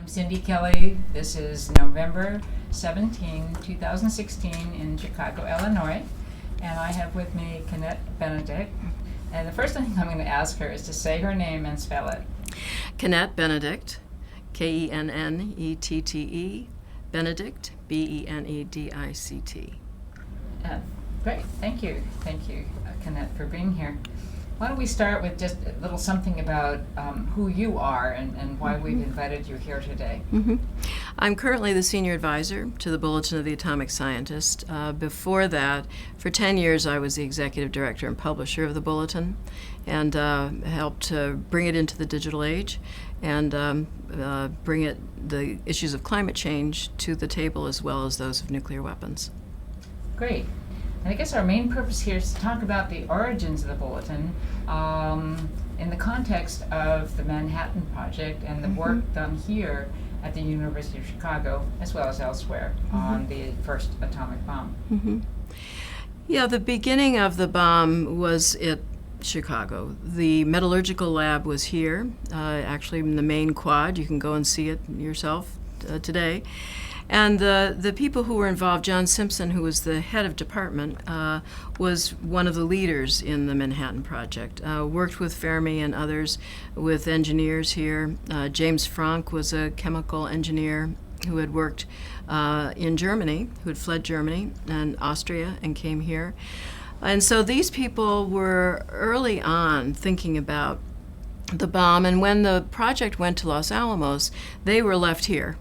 Cindy Kelly. This is November 17, 2016 in Chicago, Illinois. And I have with me Kennette Benedict. And the first thing I'm going to ask her is to say her name and spell it. Kennette Benedict, Kennette, Benedict, Benedict. Great, thank you, Kennette, for being here. Why don't we start with just a little something about who you are and why we've invited you here today. I'm currently the senior advisor to the Bulletin of the Atomic Scientist. Before that, for 10 years, I was the executive director and publisher of the Bulletin and helped to bring it into the digital age and bring the issues of climate change to the table as well as those of nuclear weapons. Great. And I guess our main purpose here is to talk about the origins of the Bulletin in the context of the Manhattan Project and the work done here at the University of Chicago, as well as elsewhere, on the first atomic bomb. Yeah, the beginning of the bomb was at Chicago. The metallurgical lab was here, actually in the main quad. You can go and see it yourself today. And the people who were involved, John Simpson, who was the head of department, was one of the leaders in the Manhattan Project, worked with Fermi and others, with engineers here. James Franck was a chemical engineer who had worked in Germany, who had fled Germany and Austria and came here. And so these people were early on thinking about the bomb, and when the project went to Los Alamos, they were left here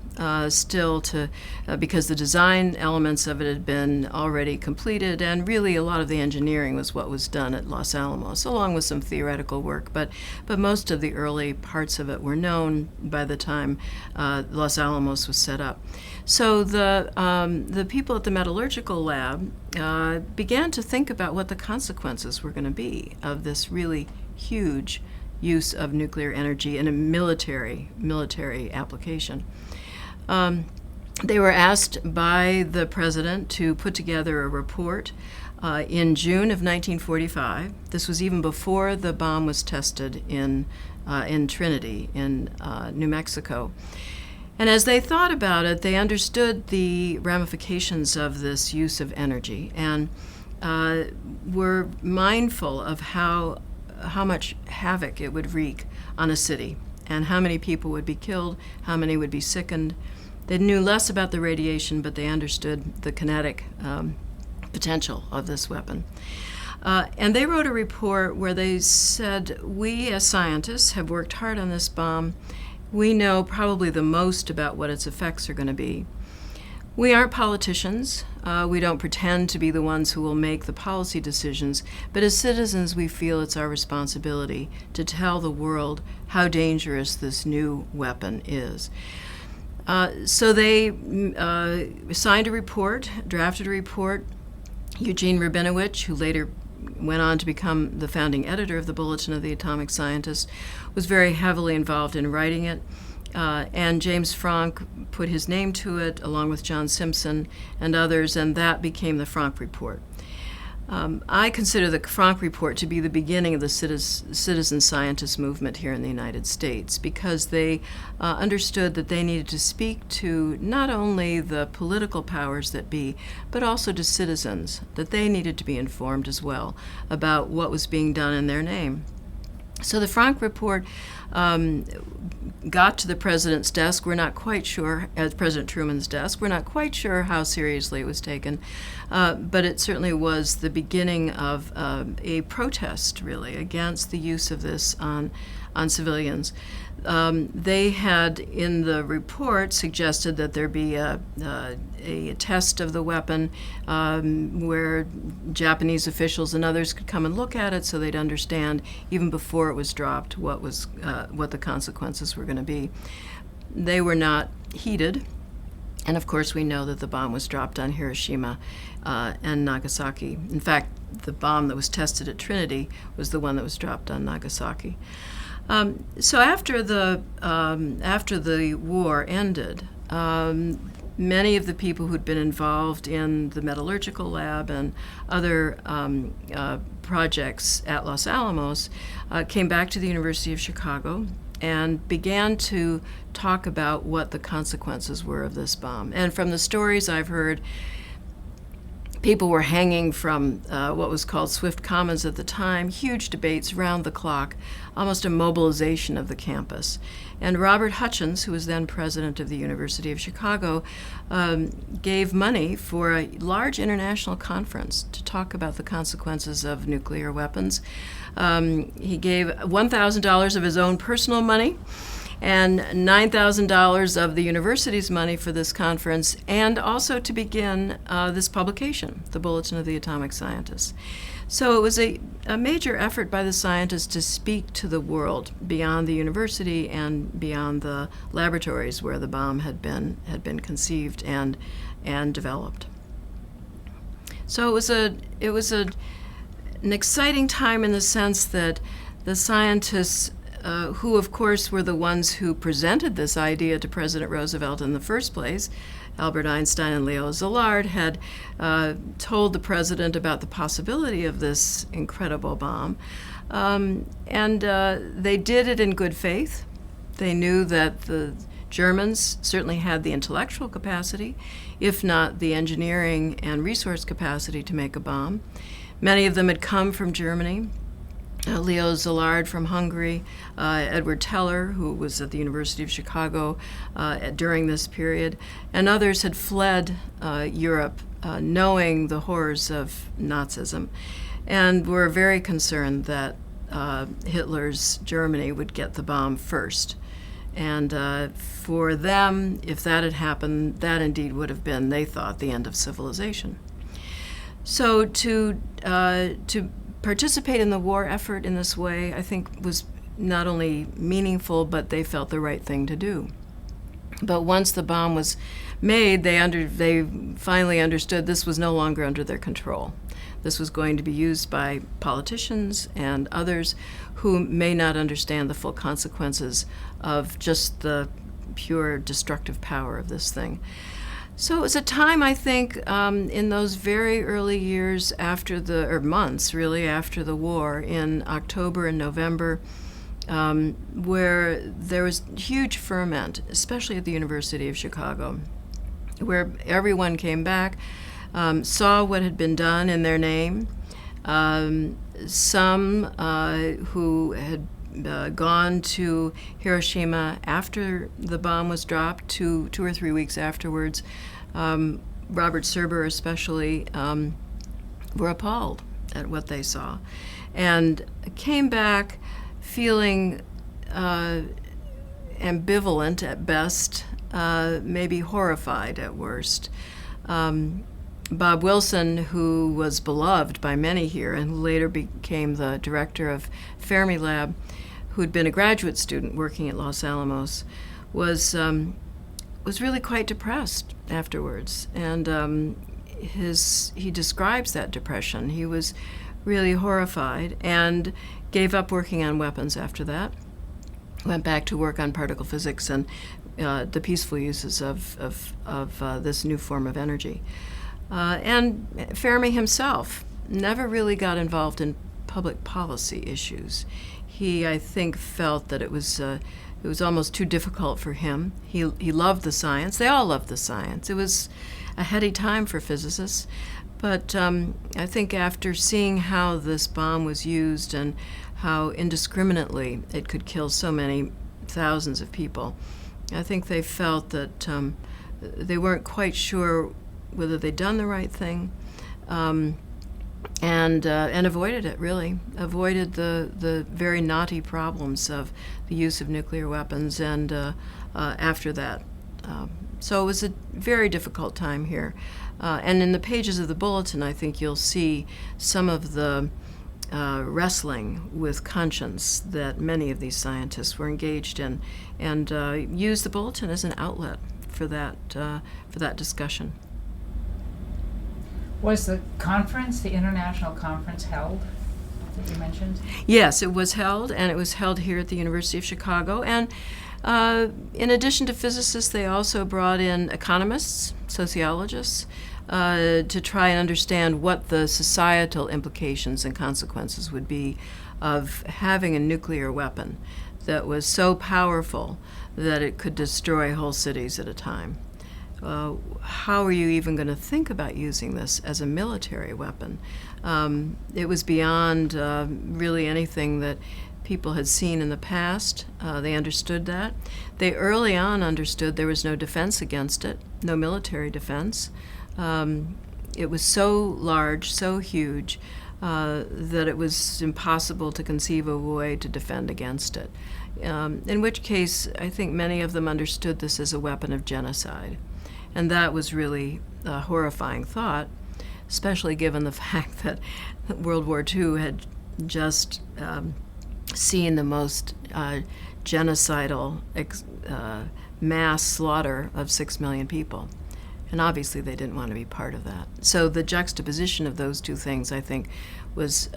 still to, because the design elements of it had been already completed, and really a lot of the engineering was what was done at Los Alamos, along with some theoretical work, but most of the early parts of it were known by the time Los Alamos was set up. So the people at the metallurgical lab began to think about what the consequences were going to be of this really huge use of nuclear energy in a military application. They were asked by the president to put together a report in June of 1945. This was even before the bomb was tested in Trinity in New Mexico. And as they thought about it, they understood the ramifications of this use of energy and were mindful of how much havoc it would wreak on a city and how many people would be killed, how many would be sickened. They knew less about the radiation, but they understood the kinetic potential of this weapon. And they wrote a report where they said, we as scientists have worked hard on this bomb. We know probably the most about what its effects are going to be. We aren't politicians. We don't pretend to be the ones who will make the policy decisions, but as citizens, we feel it's our responsibility to tell the world how dangerous this new weapon is. So they signed a report, drafted a report. Eugene Rabinowitch, who later went on to become the founding editor of the Bulletin of the Atomic Scientist, was very heavily involved in writing it. And James Franck put his name to it, along with John Simpson and others, and that became the Franck Report. I consider the Franck Report to be the beginning of the citizen scientist movement here in the United States, because they understood that they needed to speak to not only the political powers that be, but also to citizens, that they needed to be informed as well about what was being done in their name. So the Franck Report got to the president's desk. We're not quite sure, at President Truman's desk, we're not quite sure how seriously it was taken, but it certainly was the beginning of a protest, really, against the use of this on civilians. They had, in the report, suggested that there be a test of the weapon where Japanese officials and others could come and look at it so they'd understand, even before it was dropped, what the consequences were going to be. They were not heeded, and of course we know that the bomb was dropped on Hiroshima and Nagasaki. In fact, the bomb that was tested at Trinity was the one that was dropped on Nagasaki. So after the war ended, many of the people who'd been involved in the metallurgical lab and other projects at Los Alamos came back to the University of Chicago and began to talk about what the consequences were of this bomb. And from the stories I've heard, people were hanging from what was called Swift Commons at the time, huge debates round the clock, almost a mobilization of the campus. And Robert Hutchins, who was then president of the University of Chicago, gave money for a large international conference to talk about the consequences of nuclear weapons. He gave $1,000 of his own personal money and $9,000 of the university's money for this conference, and also to begin this publication, the Bulletin of the Atomic Scientists. So it was a major effort by the scientists to speak to the world beyond the university and beyond the laboratories where the bomb had been conceived and developed. So it was an exciting time in the sense that the scientists, who of course were the ones who presented this idea to President Roosevelt in the first place, Albert Einstein and Leo Szilard, had told the president about the possibility of this incredible bomb. And they did it in good faith. They knew that the Germans certainly had the intellectual capacity, if not the engineering and resource capacity to make a bomb. Many of them had come from Germany. Leo Szilard from Hungary, Edward Teller, who was at the University of Chicago during this period, and others had fled Europe knowing the horrors of Nazism, and were very concerned that Hitler's Germany would get the bomb first. And for them, if that had happened, that indeed would have been, they thought, the end of civilization. So to participate in the war effort in this way, I think, was not only meaningful, but they felt the right thing to do. But once the bomb was made, they finally understood this was no longer under their control. This was going to be used by politicians and others who may not understand the full consequences of just the pure destructive power of this thing. So it was a time, I think, in those very early years or months really, after the war, in October and November, where there was huge ferment, especially at the University of Chicago, where everyone came back, saw what had been done in their name. Some who had gone to Hiroshima after the bomb was dropped, 2 or 3 weeks afterwards, Robert Serber especially, were appalled at what they saw, and came back feeling ambivalent at best, maybe horrified at worst. Bob Wilson, who was beloved by many here and who later became the director of Fermilab, who had been a graduate student working at Los Alamos, was really quite depressed afterwards. And he describes that depression. He was really horrified and gave up working on weapons after that. Went back to work on particle physics and the peaceful uses of this new form of energy. And Fermi himself never really got involved in public policy issues. He, I think, felt that it was almost too difficult for him. He loved the science. They all loved the science. It was a heady time for physicists. But I think after seeing how this bomb was used and how indiscriminately it could kill so many thousands of people, I think they felt that they weren't quite sure whether they'd done the right thing, and avoided it, really. Avoided the very knotty problems of the use of nuclear weapons, and after that. So it was a very difficult time here. And in the pages of the bulletin, I think you'll see some of the wrestling with conscience that many of these scientists were engaged in, and used the bulletin as an outlet for that discussion. Was the conference, the international conference, held that you mentioned? Yes, it was held, and it was held here at the University of Chicago. And in addition to physicists, they also brought in economists, sociologists, to try and understand what the societal implications and consequences would be of having a nuclear weapon that was so powerful that it could destroy whole cities at a time. How are you even going to think about using this as a military weapon? It was beyond really anything that people had seen in the past. They understood that. They early on understood there was no defense against it, no military defense. It was so large, so huge, that it was impossible to conceive of a way to defend against it. In which case, I think many of them understood this as a weapon of genocide. And that was really a horrifying thought, especially given the fact that World War II had just seen the most genocidal mass slaughter of 6 million people. And obviously they didn't want to be part of that. So the juxtaposition of those two things, I think, was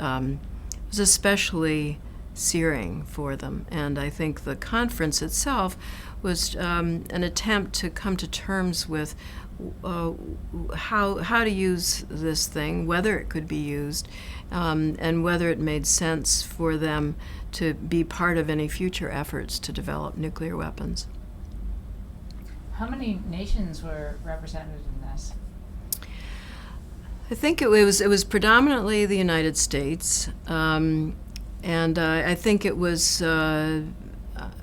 especially searing for them. And I think the conference itself was an attempt to come to terms with how to use this thing, whether it could be used, and whether it made sense for them to be part of any future efforts to develop nuclear weapons. How many nations were represented in this? I think it was predominantly the United States, and I think it was.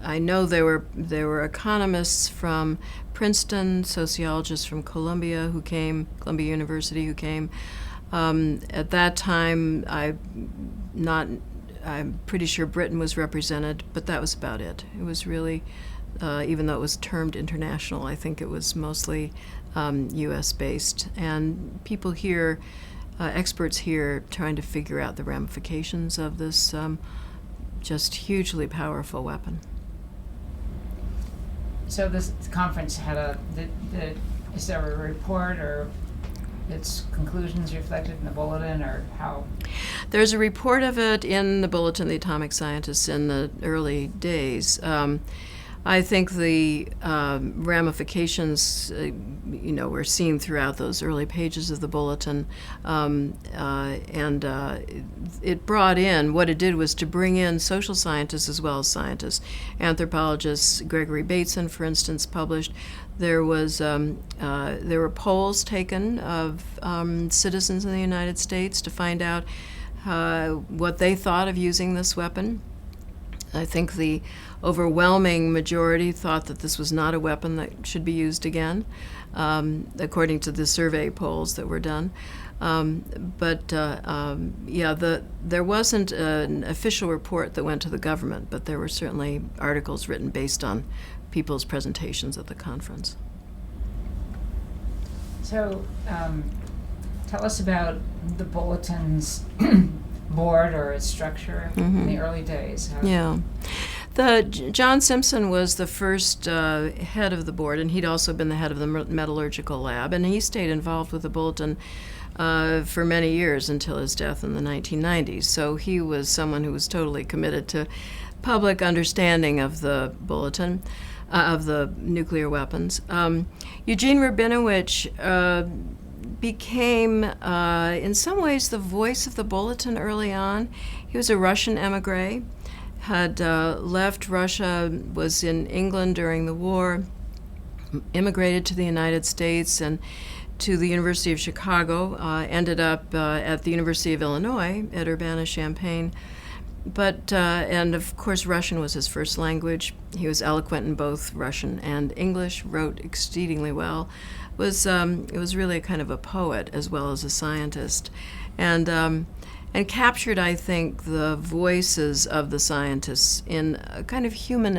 I know there were economists from Princeton, sociologists from Columbia University who came. At that time, I'm pretty sure Britain was represented, but that was about it. It was really, even though it was termed international, I think it was mostly U.S. based, and people here, experts here, trying to figure out the ramifications of this just hugely powerful weapon. So this conference had is there a report or its conclusions reflected in the bulletin, or how? There's a report of it in the Bulletin of the Atomic Scientists in the early days. I think the ramifications, were seen throughout those early pages of the bulletin, and it brought in, what it did was to bring in social scientists as well as scientists. Anthropologists, Gregory Bateson, for instance, published. There were polls taken of citizens in the United States to find out what they thought of using this weapon. I think the overwhelming majority thought that this was not a weapon that should be used again, according to the survey polls that were done. There wasn't an official report that went to the government, but there were certainly articles written based on people's presentations at the conference. So, tell us about the bulletin's board or its structure in the early days. John Simpson was the first head of the board, and he'd also been the head of the metallurgical lab, and he stayed involved with the bulletin for many years until his death in the 1990s. So he was someone who was totally committed to public understanding of the bulletin, of the nuclear weapons. Eugene Rabinowitch became, in some ways, the voice of the bulletin early on. He was a Russian emigre, had left Russia, was in England during the war, immigrated to the United States and to the University of Chicago, ended up at the University of Illinois at Urbana-Champaign. But, and of course, Russian was his first language. He was eloquent in both Russian and English, wrote exceedingly well. It was really a kind of a poet as well as a scientist, and captured, I think, the voices of the scientists in a kind of human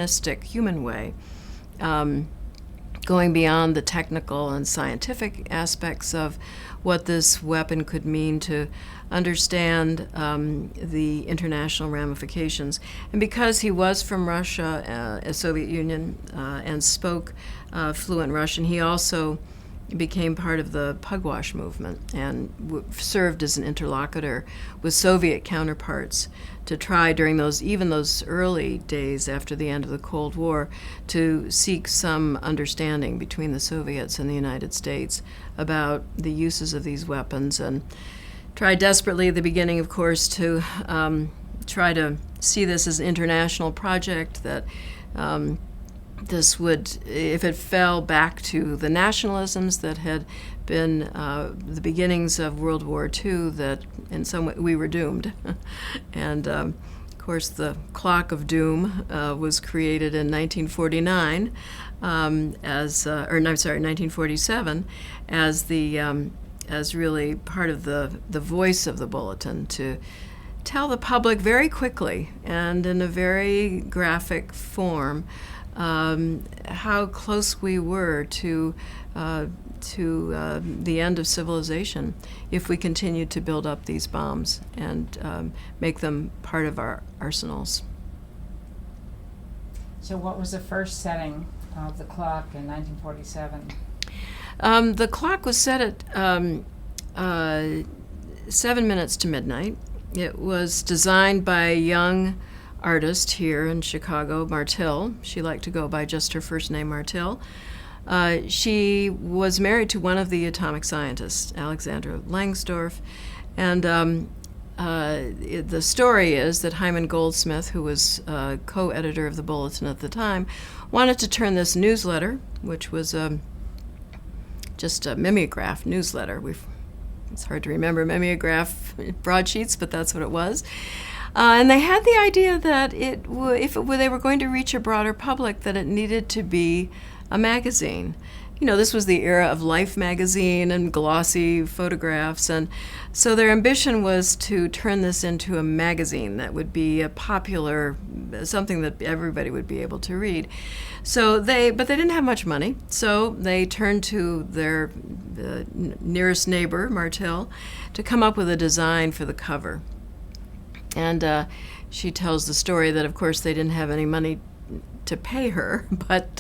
way, going beyond the technical and scientific aspects of what this weapon could mean, to understand the international ramifications. And because he was from Russia, Soviet Union, and spoke fluent Russian, he also became part of the Pugwash movement and served as an interlocutor with Soviet counterparts to try during those early days after the end of the Cold War to seek some understanding between the Soviets and the United States about the uses of these weapons, and tried desperately at the beginning, of course, to try to see this as an international project, that this would, if it fell back to the nationalisms that had been the beginnings of World War II, that in some way we were doomed. And of course, the clock of doom was created in 1949 1947 as the as really part of the voice of the bulletin, to tell the public very quickly and in a very graphic form how close we were to the end of civilization if we continued to build up these bombs and make them part of our arsenals. So what was the first setting of the clock in 1947? The clock was set at 7 minutes to midnight. It was designed by a young artist here in Chicago, Martil. She liked to go by just her first name, Martil. She was married to one of the atomic scientists, Alexander Langsdorff, and the story is that Hyman Goldsmith, who was co-editor of the Bulletin at the time, wanted to turn this newsletter, which was just a mimeograph newsletter. It's hard to remember mimeograph broadsheets, but that's what it was. And they had the idea that if they were going to reach a broader public, that it needed to be a magazine. You know, this was the era of Life magazine and glossy photographs, and so their ambition was to turn this into a magazine that would be a popular, something that everybody would be able to read. But they didn't have much money, so they turned to their nearest neighbor, Martil, to come up with a design for the cover. And she tells the story that, of course, they didn't have any money to pay her, but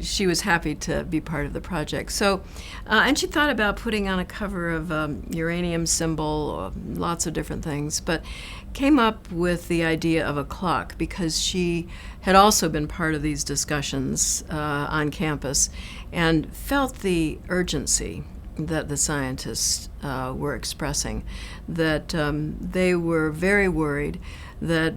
she was happy to be part of the project. So, and she thought about putting on a cover of uranium symbol, lots of different things, but came up with the idea of a clock because she had also been part of these discussions on campus and felt the urgency that the scientists were expressing, that they were very worried that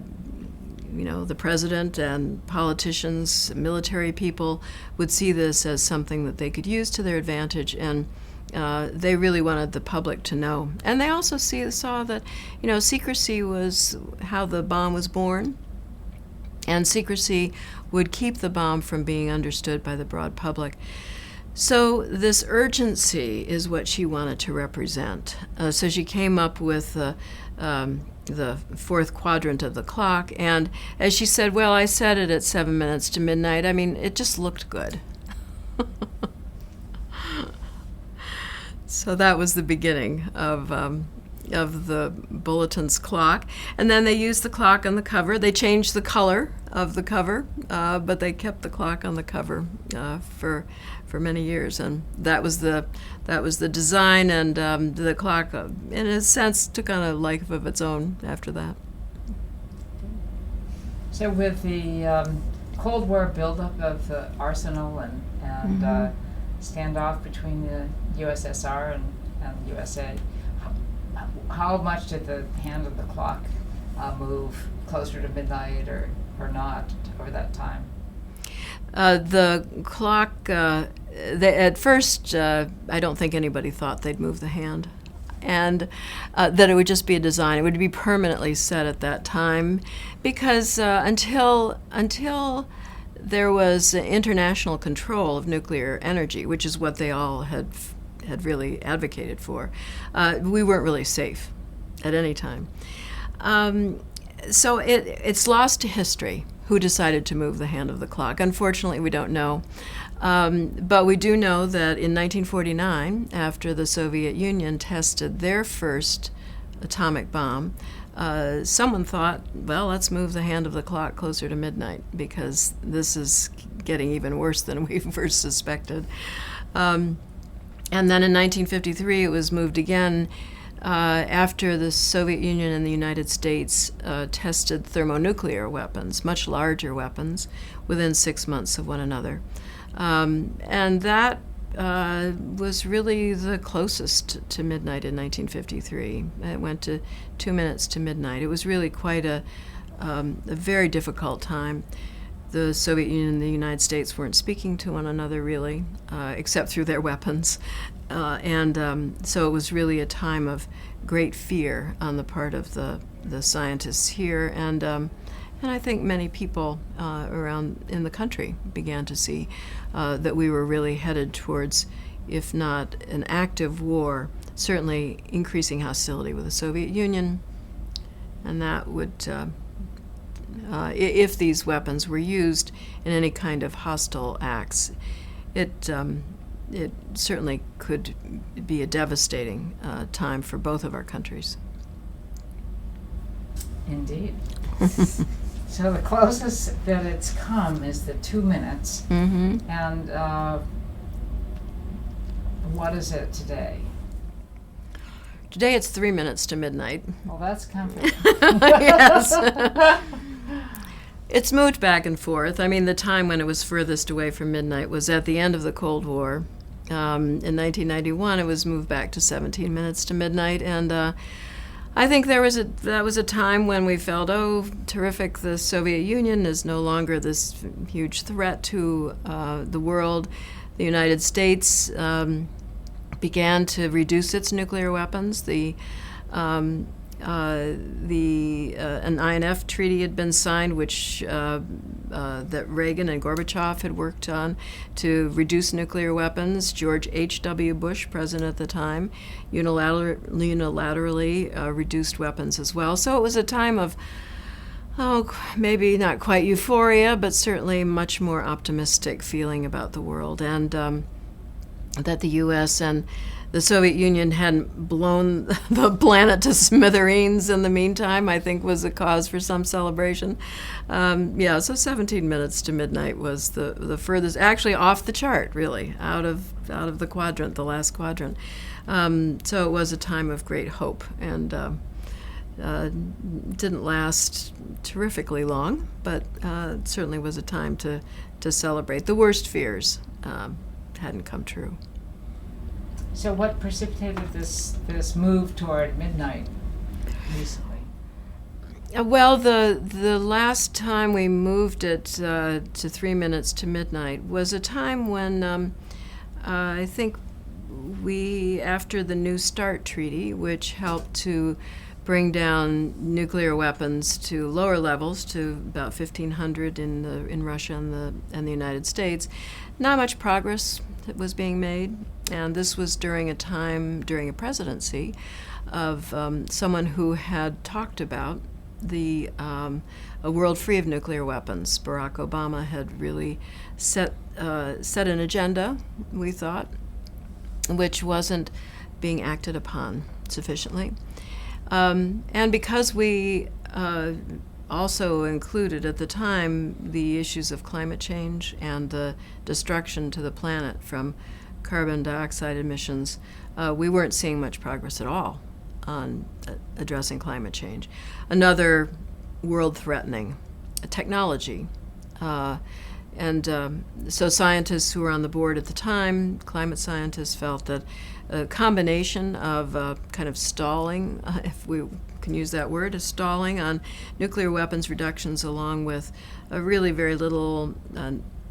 the president and politicians, military people would see this as something that they could use to their advantage, and they really wanted the public to know. And they also saw that, secrecy was how the bomb was born, and secrecy would keep the bomb from being understood by the broad public. So this urgency is what she wanted to represent. So she came up with the fourth quadrant of the clock, and as she said, well, I set it at 7 minutes to midnight. I mean, it just looked good. So that was the beginning of the Bulletin's clock. And then they used the clock on the cover. They changed the color of the cover, but they kept the clock on the cover for many years. And that was the design, and the clock, in a sense, took on a life of its own after that. So with the Cold War buildup of the arsenal and standoff between the USSR and the USA, how much did the hand of the clock move closer to midnight or not over that time? The clock, at first, I don't think anybody thought they'd move the hand, and that it would just be a design. It would be permanently set at that time, because until there was international control of nuclear energy, which is what they all had really advocated for, we weren't really safe at any time. So it's lost to history who decided to move the hand of the clock. Unfortunately, we don't know. But we do know that in 1949, after the Soviet Union tested their first atomic bomb, someone thought, well, let's move the hand of the clock closer to midnight, because this is getting even worse than we first suspected. And then in 1953, it was moved again after the Soviet Union and the United States tested thermonuclear weapons, much larger weapons, within 6 months of one another. And that was really the closest to midnight in 1953. It went to 2 minutes to midnight. It was really quite a very difficult time. The Soviet Union and the United States weren't speaking to one another really, except through their weapons. So it was really a time of great fear on the part of the scientists here, and I think many people around in the country began to see that we were really headed towards, if not an active war, certainly increasing hostility with the Soviet Union, and that would, if these weapons were used in any kind of hostile acts, it certainly could be a devastating time for both of our countries. Indeed. So the closest that it's come is the 2 minutes. Mm-hmm. And what is it today? Today it's 3 minutes to midnight. Well, that's comforting. Yes. It's moved back and forth. I mean, the time when it was furthest away from midnight was at the end of the Cold War. In 1991, it was moved back to 17 minutes to midnight, and I think that was a time when we felt, oh, terrific, the Soviet Union is no longer this huge threat to the world. The United States began to reduce its nuclear weapons. An INF treaty had been signed, which that Reagan and Gorbachev had worked on to reduce nuclear weapons. George H.W. Bush, president at the time, unilaterally reduced weapons as well. So it was a time of, maybe not quite euphoria, but certainly much more optimistic feeling about the world, and that the U.S. and the Soviet Union hadn't blown the planet to smithereens in the meantime, I think was a cause for some celebration. So 17 minutes to midnight was the furthest, actually off the chart, really, out of the quadrant, the last quadrant. So it was a time of great hope, and didn't last terrifically long, but it certainly was a time to celebrate. The worst fears hadn't come true. So what precipitated this move toward midnight recently? Well, the last time we moved it to 3 minutes to midnight was a time when I think we, after the New START treaty, which helped to bring down nuclear weapons to lower levels, to about 1,500 in Russia and the United States, not much progress was being made. And this was during a presidency of someone who had talked about a world free of nuclear weapons. Barack Obama had really set an agenda, we thought, which wasn't being acted upon sufficiently. And because we also included at the time the issues of climate change and the destruction to the planet from carbon dioxide emissions, we weren't seeing much progress at all on addressing climate change. Another world-threatening technology. So scientists who were on the board at the time, climate scientists, felt that a combination of kind of stalling, if we can use that word, a stalling on nuclear weapons reductions along with a really very little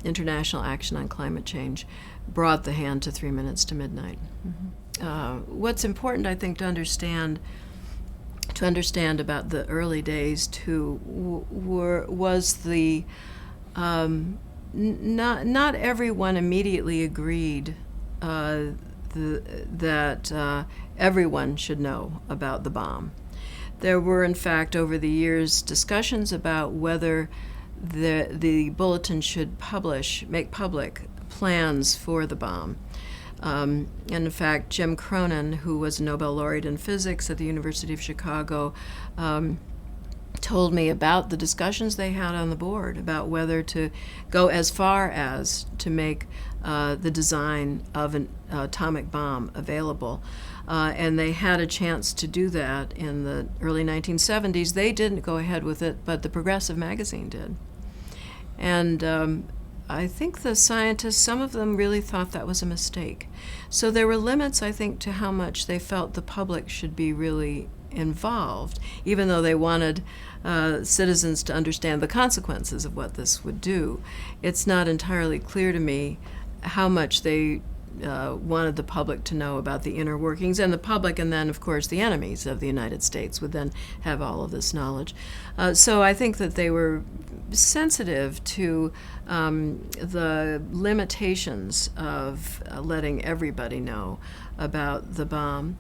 international action on climate change brought the hand to 3 minutes to midnight. Mm-hmm. What's important, I think, to understand about the early days too was the not everyone immediately agreed that everyone should know about the bomb. There were, in fact, over the years, discussions about whether the bulletin should make public plans for the bomb. And in fact, Jim Cronin, who was a Nobel laureate in physics at the University of Chicago, told me about the discussions they had on the board about whether to go as far as to make the design of an atomic bomb available. And they had a chance to do that in the early 1970s. They didn't go ahead with it, but the Progressive magazine did. And I think the scientists, some of them really thought that was a mistake. So there were limits, I think, to how much they felt the public should be really involved, even though they wanted citizens to understand the consequences of what this would do. It's not entirely clear to me how much they wanted the public to know about the inner workings, and the public, and then, of course, the enemies of the United States would then have all of this knowledge. So I think that they were sensitive to the limitations of letting everybody know about the bomb.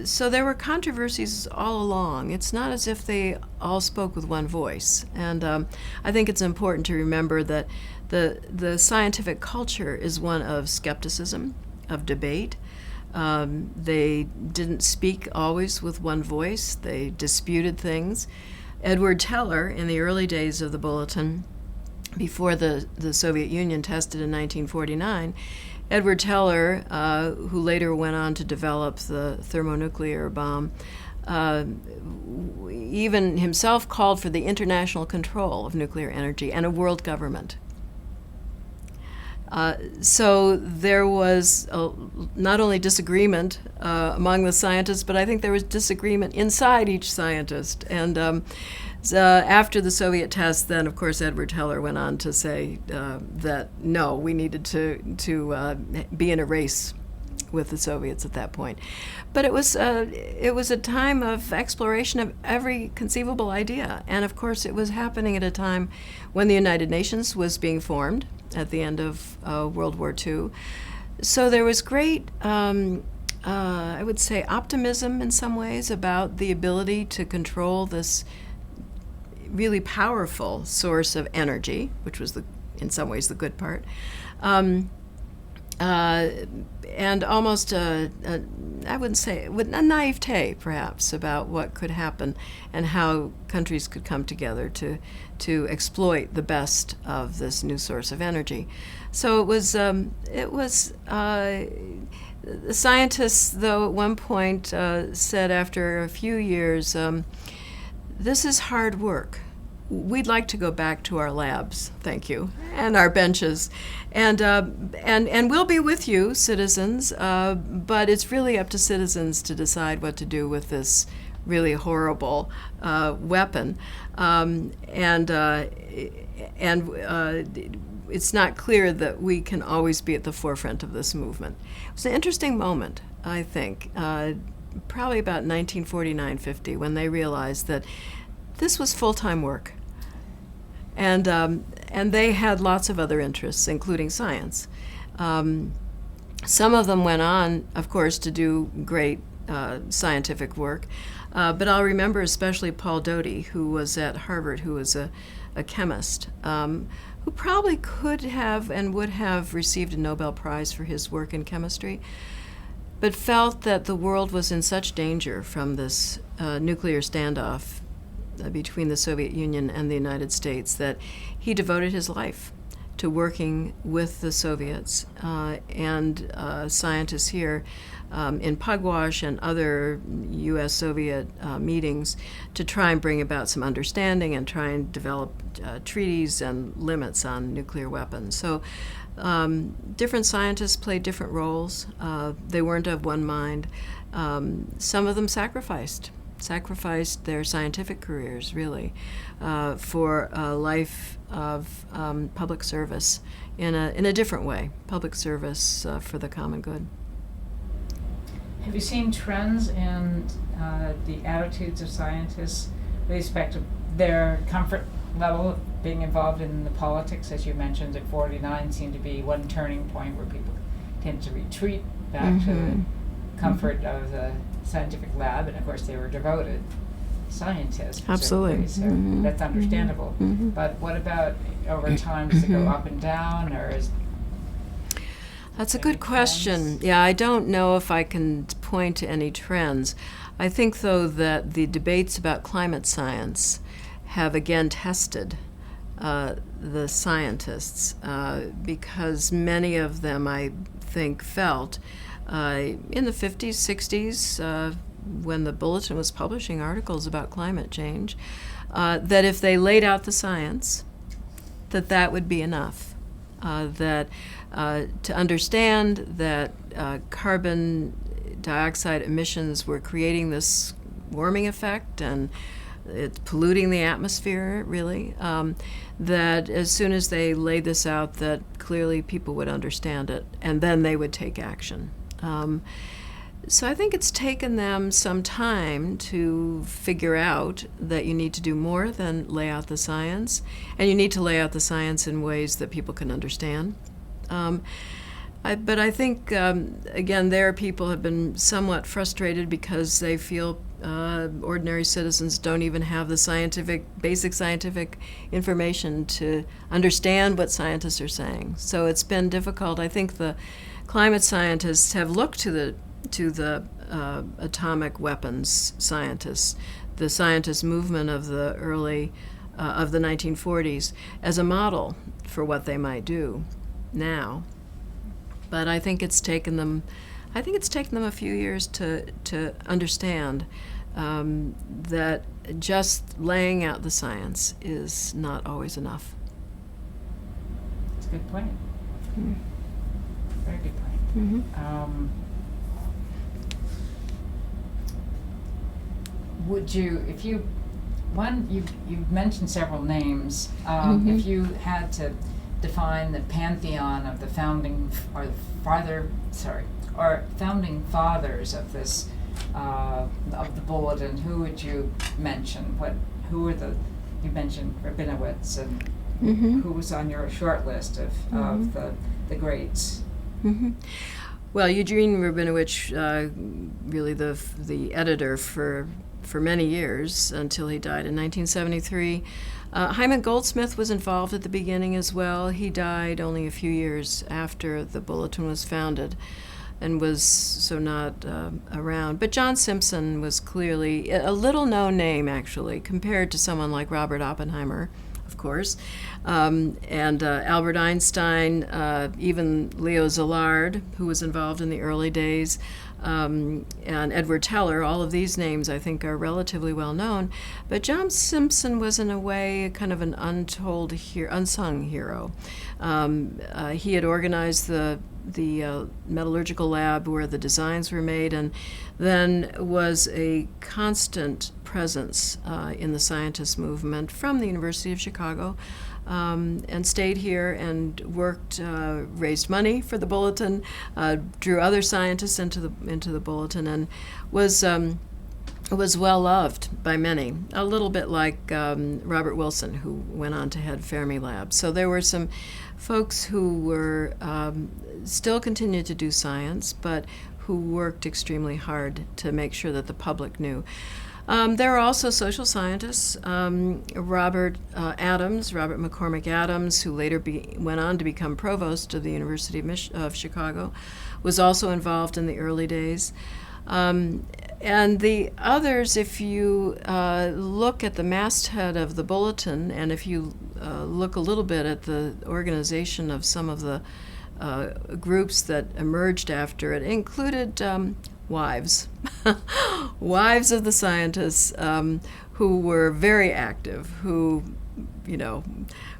So there were controversies all along. It's not as if they all spoke with one voice. And I think it's important to remember that the scientific culture is one of skepticism, of debate. They didn't speak always with one voice. They disputed things. Edward Teller, in the early days of the Bulletin, before the Soviet Union tested in 1949, Edward Teller, who later went on to develop the thermonuclear bomb, even himself called for the international control of nuclear energy and a world government. So there was not only disagreement among the scientists, but I think there was disagreement inside each scientist. And after the Soviet test, then of course Edward Teller went on to say that no, we needed to be in a race with the Soviets at that point. But it was a time of exploration of every conceivable idea, and of course it was happening at a time when the United Nations was being formed at the end of World War II. So there was great, I would say, optimism in some ways about the ability to control this really powerful source of energy, which was in some ways the good part. And almost I wouldn't say, a naivete perhaps about what could happen and how countries could come together to exploit the best of this new source of energy. So it was the scientists, though, at one point said after a few years, this is hard work. We'd like to go back to our labs, thank you, and our benches, and we'll be with you, citizens. But it's really up to citizens to decide what to do with this really horrible weapon, it's not clear that we can always be at the forefront of this movement. It was an interesting moment, I think, probably about 1949-50, when they realized that this was full-time work. And they had lots of other interests, including science. Some of them went on, of course, to do great scientific work. But I'll remember especially Paul Doty, who was at Harvard, who was a chemist, who probably could have and would have received a Nobel Prize for his work in chemistry, but felt that the world was in such danger from this nuclear standoff between the Soviet Union and the United States that he devoted his life to working with the Soviets and scientists here in Pugwash and other U.S.-Soviet meetings to try and bring about some understanding and try and develop treaties and limits on nuclear weapons. So different scientists played different roles. They weren't of one mind. Some of them sacrificed their scientific careers, really, for a life of public service in a different way, public service for the common good. Have you seen trends in the attitudes of scientists with respect to their comfort level of being involved in the politics? As you mentioned, at 49 seemed to be one turning point where people tend to retreat back to the comfort of the scientific lab, and of course they were devoted scientists. Absolutely. So that's understandable. But what about over time? Does it go up and down, or is That's a good question. Trends? Yeah, I don't know if I can point to any trends. I think, though, that the debates about climate science have again tested the scientists because many of them, I think, felt in the 50s, 60s, when the Bulletin was publishing articles about climate change, that if they laid out the science that would be enough. That to understand that carbon dioxide emissions were creating this warming effect and it's polluting the atmosphere, really, that as soon as they laid this out, that clearly people would understand it, and then they would take action. So I think it's taken them some time to figure out that you need to do more than lay out the science, and you need to lay out the science in ways that people can understand. But I think, again, there people have been somewhat frustrated because they feel ordinary citizens don't even have the basic scientific information to understand what scientists are saying. So it's been difficult. I think the climate scientists have looked to the atomic weapons scientists, the scientist movement of the early of the 1940s, as a model for what they might do now. But I think it's taken them a few years to understand that just laying out the science is not always enough. That's a good point. Mm. Very good point. Mm-hmm. Would you, if you, you've mentioned several names. Mm-hmm. If you had to define the pantheon of the founding fathers of this of the bulletin, who would you mention? You mentioned Rabinowitz, and Mm-hmm. who was on your short list of the greats? Mm-hmm. Well, Eugene Rabinowitz, really the editor for many years until he died in 1973. Hyman Goldsmith was involved at the beginning as well. He died only a few years after the Bulletin was founded and was so not around. But John Simpson was clearly a little-known name, actually, compared to someone like Robert Oppenheimer, of course, and Albert Einstein, even Leo Szilard, who was involved in the early days, and Edward Teller. All of these names, I think, are relatively well known. But John Simpson was, in a way, kind of an unsung hero. He had organized the metallurgical lab where the designs were made, and then was a constant presence in the scientist movement from the University of Chicago, and stayed here and worked, raised money for the Bulletin, drew other scientists into the Bulletin, and was well loved by many. A little bit like Robert Wilson, who went on to head Fermilab. So there were some folks who were still continued to do science, but who worked extremely hard to make sure that the public knew. There are also social scientists. Robert McCormick Adams, who later went on to become provost of the University of Chicago, was also involved in the early days. And the others, if you look at the masthead of the Bulletin, and if you look a little bit at the organization of some of the groups that emerged after it, included wives of the scientists, who were very active, who,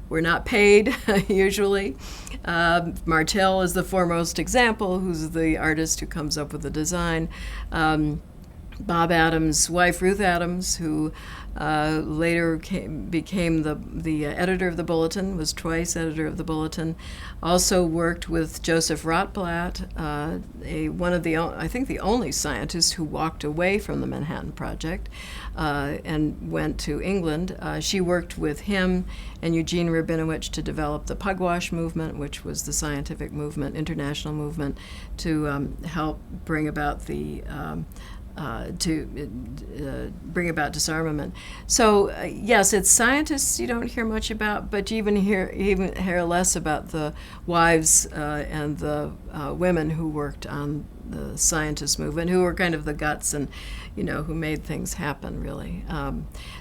were not paid usually. Martel is the foremost example, who's the artist who comes up with the design. Bob Adams' wife, Ruth Adams, who later became the editor of the Bulletin, was twice editor of the Bulletin, also worked with Joseph Rotblat, one of the only scientist who walked away from the Manhattan Project and went to England. She worked with him and Eugene Rabinowitz to develop the Pugwash movement, which was the scientific movement, international movement, to help bring about bring about disarmament. So yes, it's scientists you don't hear much about, but you even hear less about the wives and the women who worked on the scientist movement, who were kind of the guts and who made things happen, really.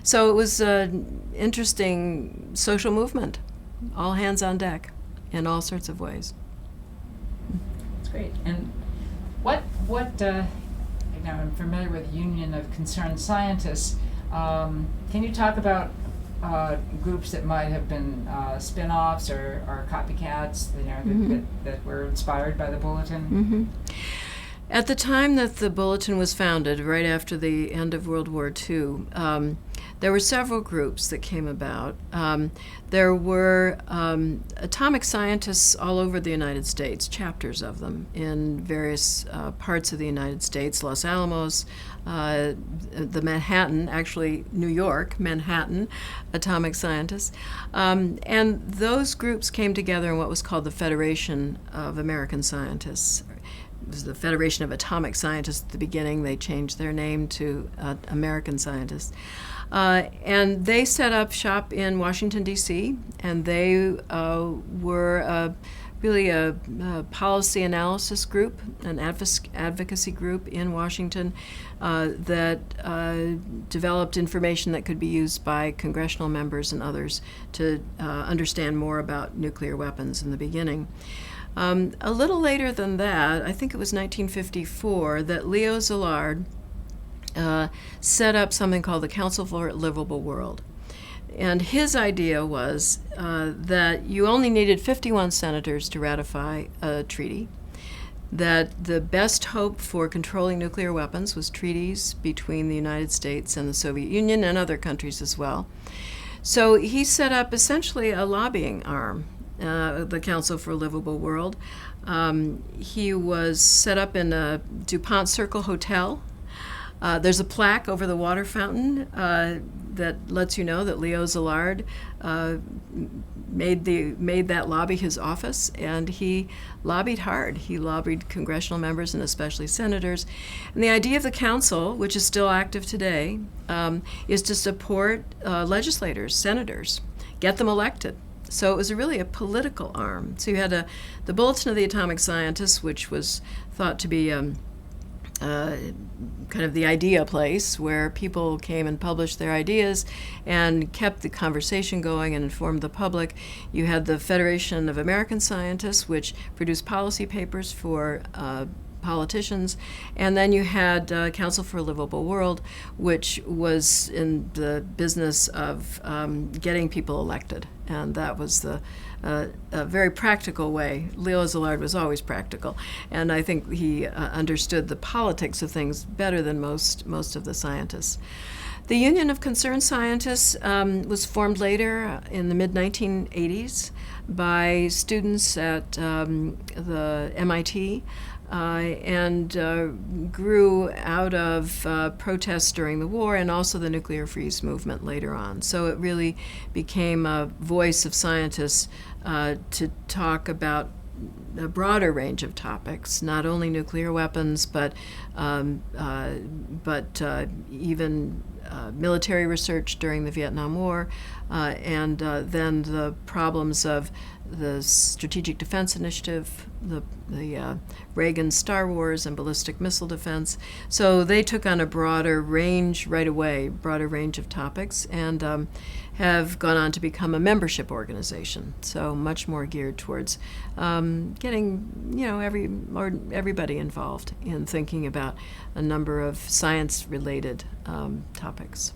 So it was an interesting social movement, all hands on deck in all sorts of ways. That's great. And what I'm familiar with the Union of Concerned Scientists. Can you talk about groups that might have been spin-offs or copycats, that were inspired by the Bulletin? At the time that the Bulletin was founded, right after the end of World War II, there were several groups that came about. There were atomic scientists all over the United States, chapters of them in various parts of the United States, Los Alamos, the Manhattan, actually New York, Manhattan, atomic scientists. And those groups came together in what was called the Federation of American Scientists. It was the Federation of Atomic Scientists at the beginning. They changed their name to American Scientists. And they set up shop in Washington, D.C., and they were really a policy analysis group, an advocacy group in Washington that developed information that could be used by congressional members and others to understand more about nuclear weapons in the beginning. A little later than that, I think it was 1954, that Leo Szilard set up something called the Council for a Livable World. And his idea was that you only needed 51 senators to ratify a treaty, that the best hope for controlling nuclear weapons was treaties between the United States and the Soviet Union and other countries as well. So he set up essentially a lobbying arm, the Council for a Livable World. He was set up in a DuPont Circle Hotel. There's a plaque over the water fountain that lets you know that Leo Szilard made that lobby his office, and he lobbied hard. He lobbied congressional members and especially senators. And the idea of the council, which is still active today, is to support legislators, senators, get them elected. So it was really a political arm. So you had the Bulletin of the Atomic Scientists, which was thought to be kind of the idea place where people came and published their ideas and kept the conversation going and informed the public. You had the Federation of American Scientists, which produced policy papers for politicians, and then you had Council for a Livable World, which was in the business of getting people elected, and that was a very practical way. Leo Szilard was always practical, and I think he understood the politics of things better than most of the scientists. The Union of Concerned Scientists was formed later in the mid-1980s by students at the MIT, and grew out of protests during the war and also the nuclear freeze movement later on. So it really became a voice of scientists to talk about a broader range of topics, not only nuclear weapons, but even military research during the Vietnam War, and then the problems of the Strategic Defense Initiative, the Reagan Star Wars and ballistic missile defense. So they took on a broader range right away, broader range of topics, and have gone on to become a membership organization. So much more geared towards getting everybody involved in thinking about a number of science-related topics.